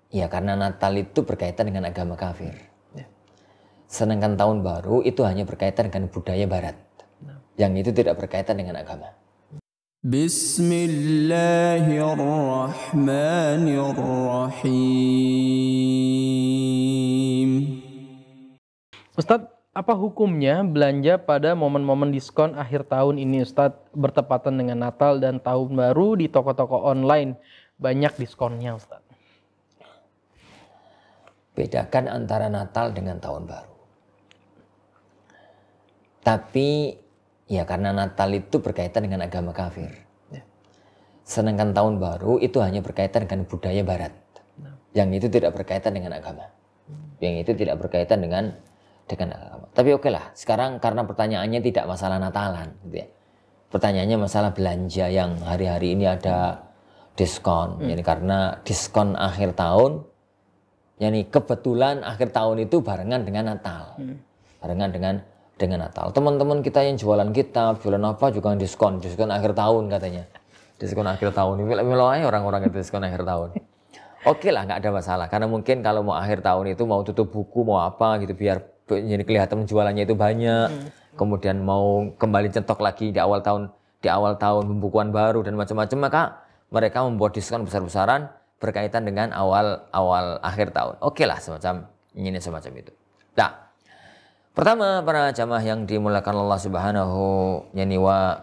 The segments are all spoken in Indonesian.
Ya karena Natal itu berkaitan dengan agama kafir. Sedangkan tahun baru itu hanya berkaitan dengan budaya barat. Yang itu tidak berkaitan dengan agama. Bismillahirrahmanirrahim. Ustadz, apa hukumnya belanja pada momen-momen diskon akhir tahun ini Ustadz, bertepatan dengan Natal dan Tahun Baru di toko-toko online? Banyak diskonnya Ustadz. Bedakan antara Natal dengan Tahun Baru. Tapi ya karena Natal itu berkaitan dengan agama kafir. Sedangkan Tahun Baru itu hanya berkaitan dengan budaya barat. Yang itu tidak berkaitan dengan agama. Yang itu tidak berkaitan dengan agama. Tapi oke lah, sekarang karena pertanyaannya tidak masalah Natalan, gitu ya. Pertanyaannya masalah belanja yang hari-hari ini ada diskon. Jadi karena diskon akhir tahun, yani kebetulan akhir tahun itu barengan dengan Natal. Barengan dengan Natal. Teman-teman kita yang jualan kitab, jualan apa juga diskon akhir tahun katanya. Diskon akhir tahun. Melo aja orang-orang itu diskon akhir tahun. Oke lah, nggak ada masalah. Karena mungkin kalau mau akhir tahun itu mau tutup buku, mau apa gitu biar jadi kelihatan jualannya itu banyak. Kemudian mau kembali cetok lagi di awal tahun pembukuan baru dan macam-macam, maka mereka membuat diskon besar-besaran berkaitan dengan awal akhir tahun. Oke lah, semacam itu. Nah, pertama para jamaah yang dimuliakan Allah Subhanahu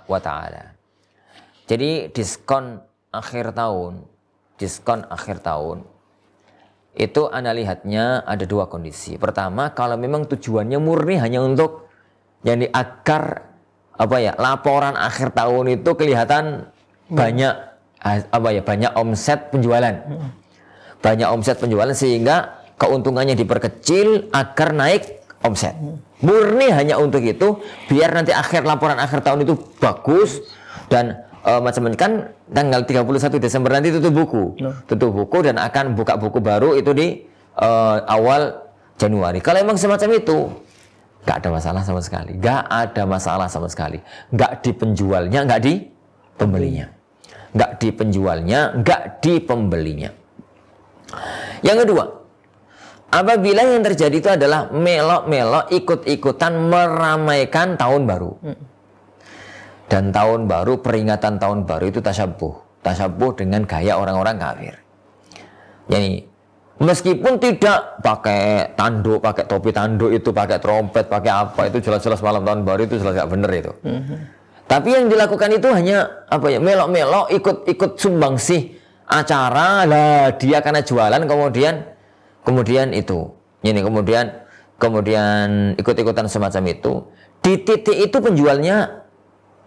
wa taala. Jadi diskon akhir tahun itu Anda lihatnya ada dua kondisi. Pertama, kalau memang tujuannya murni hanya untuk agar laporan akhir tahun itu kelihatan banyak omset penjualan. Banyak omset penjualan sehingga keuntungannya diperkecil agar naik omset. Murni hanya untuk itu, biar nanti laporan akhir tahun itu bagus dan macam-macam. Kan tanggal 31 Desember nanti tutup buku dan akan buka buku baru itu di awal Januari. Kalau emang semacam itu, nggak ada masalah sama sekali. Nggak di penjualnya, nggak di pembelinya. Yang kedua, apabila yang terjadi itu adalah melok-melok ikut-ikutan meramaikan tahun baru. Dan tahun baru, peringatan tahun baru itu tasyabuh dengan gaya orang-orang kafir. Jadi meskipun tidak pakai tanduk, pakai topi tanduk itu, pakai trompet, pakai apa, itu jelas-jelas malam tahun baru itu jelas gak bener itu. Tapi yang dilakukan itu hanya melok-melok, ikut sumbangsih acara lah, dia karena jualan kemudian itu. Kemudian ikut-ikutan semacam itu. Di titik itu penjualnya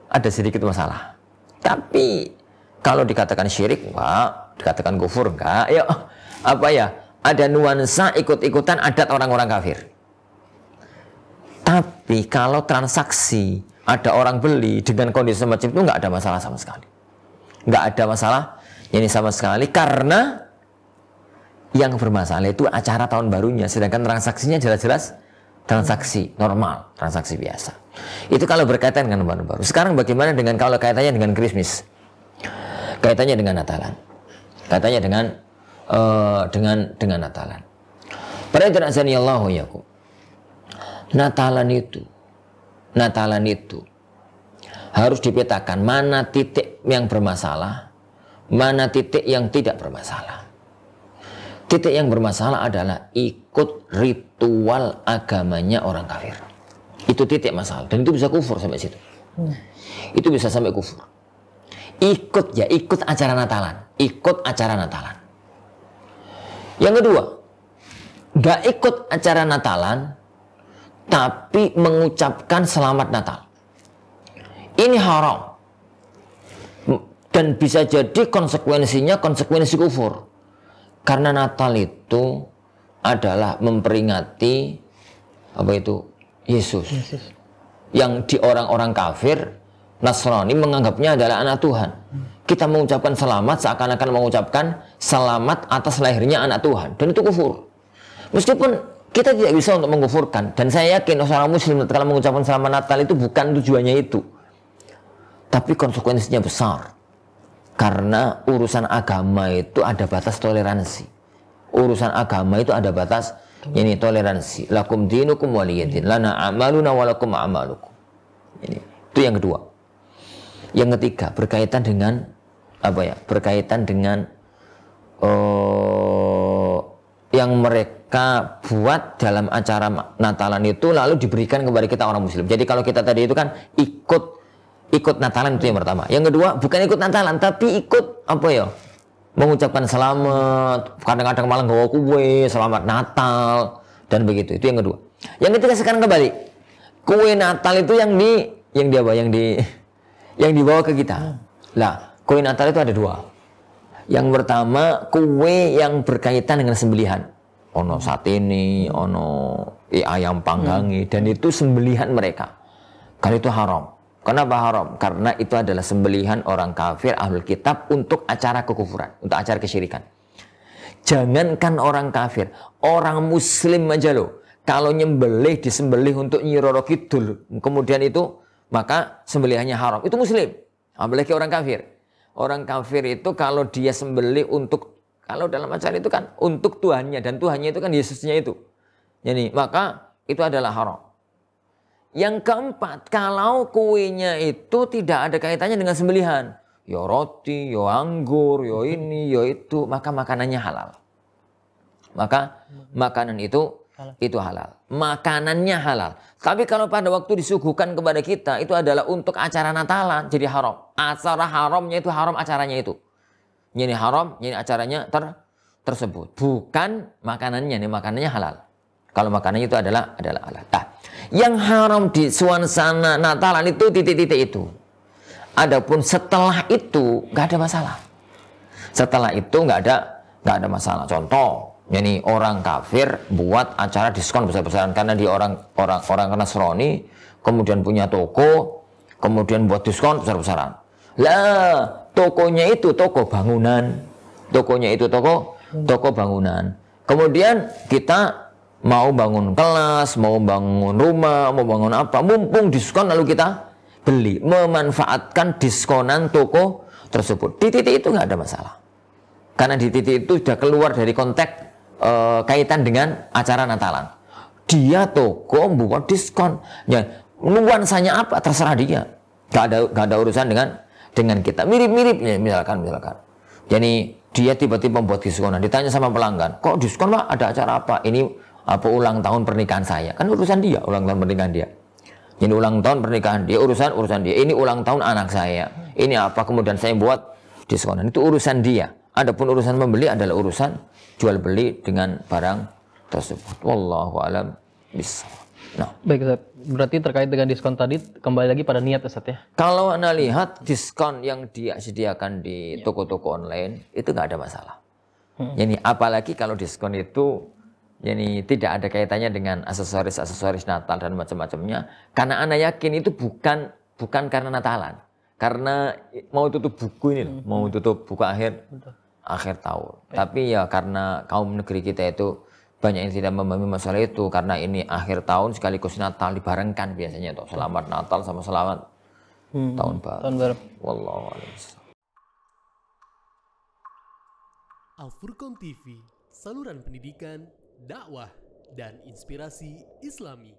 ada sedikit masalah. Tapi kalau dikatakan syirik enggak, dikatakan kufur enggak, ada nuansa ikut-ikutan adat orang-orang kafir. Tapi kalau transaksi ada orang beli dengan kondisi semacam itu enggak ada masalah sama sekali. Enggak ada masalah sama sekali, karena yang bermasalah itu acara tahun barunya, sedangkan transaksinya jelas-jelas transaksi normal, transaksi biasa. Itu kalau berkaitan dengan tahun baru. Sekarang bagaimana kalau kaitannya dengan Christmas? Kaitannya dengan Natalan. Kaitannya dengan Natalan. Para hadirin azanillahu yakum. Natalan itu harus dipetakan mana titik yang bermasalah, mana titik yang tidak bermasalah. Titik yang bermasalah adalah ikut ritual agamanya orang kafir. Itu titik masalah. Dan itu bisa kufur sampai situ. Itu bisa sampai kufur. Ikut acara Natalan. Yang kedua, gak ikut acara Natalan, tapi mengucapkan selamat Natal. Ini haram. Dan bisa jadi konsekuensinya konsekuensi kufur. Karena Natal itu adalah memperingati Yesus. Yang di orang-orang kafir Nasrani menganggapnya adalah anak Tuhan. Kita mengucapkan selamat seakan-akan mengucapkan selamat atas lahirnya anak Tuhan, dan itu kufur. Meskipun kita tidak bisa untuk mengkufurkan, dan saya yakin seorang muslim kalau mengucapkan selamat Natal itu bukan tujuannya itu. Tapi konsekuensinya besar. Karena urusan agama itu ada batas toleransi. Urusan agama itu ada batas. Ini toleransi. Lakum dinukum waliyadin. Lana amaluna walakum amalukum. Ini itu yang kedua. Yang ketiga berkaitan dengan apa ya? Berkaitan dengan yang mereka buat dalam acara Natalan itu lalu diberikan kepada kita orang Muslim. Jadi kalau kita tadi itu kan ikut Natalan itu yang pertama. Yang kedua bukan ikut Natalan tapi ikut apa ya? Mengucapkan selamat, kadang-kadang malah gawa kue, selamat Natal dan begitu. Itu yang kedua. Yang ketiga sekarang kembali. Kue Natal itu yang dibawa ke kita. Lah, kue Natal itu ada dua. Yang pertama, kue yang berkaitan dengan sembelihan. Ono satene, ono ayam panggangi dan itu sembelihan mereka. Kalau itu haram. Kenapa haram? Karena itu adalah sembelihan orang kafir ahlul kitab untuk acara kekufuran, untuk acara kesyirikan. Jangankan orang kafir, orang muslim aja loh. Kalau disembelih untuk Nyi Roro Kidul, kemudian itu maka sembelihannya haram. Itu muslim, apalagi orang kafir. Orang kafir itu kalau dia sembelih kalau dalam acara itu kan untuk Tuhannya dan Tuhannya itu kan Yesusnya itu. Jadi maka itu adalah haram. Yang keempat, kalau kuenya itu tidak ada kaitannya dengan sembelihan, ya roti, ya anggur, ya ini, ya itu, maka makanannya halal. Maka makanan itu halal. Makanannya halal. Tapi kalau pada waktu disuguhkan kepada kita itu adalah untuk acara Natalan, jadi haram. Acara haramnya itu haram acaranya itu. Ini haram, ini acaranya tersebut. Bukan makanannya, ini makanannya halal. Kalau makanannya itu adalah halal. Nah, yang haram di suasana Natalan itu titik-titik itu. Adapun setelah itu nggak ada masalah. Setelah itu nggak ada masalah. Contoh, yani orang kafir buat acara diskon besar-besaran karena dia orang Nasrani, kemudian punya toko, kemudian buat diskon besar-besaran. Lah, tokonya itu toko bangunan. Tokonya itu toko bangunan. Kemudian kita mau bangun kelas, mau bangun rumah, mau bangun apa, mumpung diskon lalu kita beli, memanfaatkan diskonan toko tersebut. Di titik itu nggak ada masalah, karena di titik itu sudah keluar dari konteks kaitan dengan acara Natalan. Dia toko buat diskon, ya nuansanya apa terserah dia, nggak ada urusan dengan kita. Mirip-mirip ya, misalkan. Jadi dia tiba-tiba membuat diskonan, ditanya sama pelanggan, kok diskon Pak, ada acara apa? Ini apa ulang tahun pernikahan saya? Kan urusan dia, ulang tahun pernikahan dia. Ini ulang tahun pernikahan dia, urusan dia. Ini ulang tahun anak saya. Ini apa, kemudian saya buat diskonan. Itu urusan dia. Adapun urusan membeli adalah urusan jual beli dengan barang tersebut. Wallahu a'lam bishawab. Nah, baik Ustaz. Berarti terkait dengan diskon tadi kembali lagi pada niat Ustaz ya. Kalau Anda lihat diskon yang dia sediakan di toko-toko online itu nggak ada masalah. Jadi apalagi kalau diskon itu jadi tidak ada kaitannya dengan aksesoris Natal dan macam-macamnya. Karena Anda yakin itu bukan karena Natalan. Karena mau tutup buku ini loh, mau tutup buku akhir tahun. Tapi ya karena kaum negeri kita itu banyak yang tidak memahami masalah itu. Karena ini akhir tahun sekaligus Natal dibarengkan biasanya tuh. Selamat Natal sama selamat tahun baru. Wallahu a'lam. Al-Furqan TV, saluran pendidikan, dakwah, dan inspirasi Islami.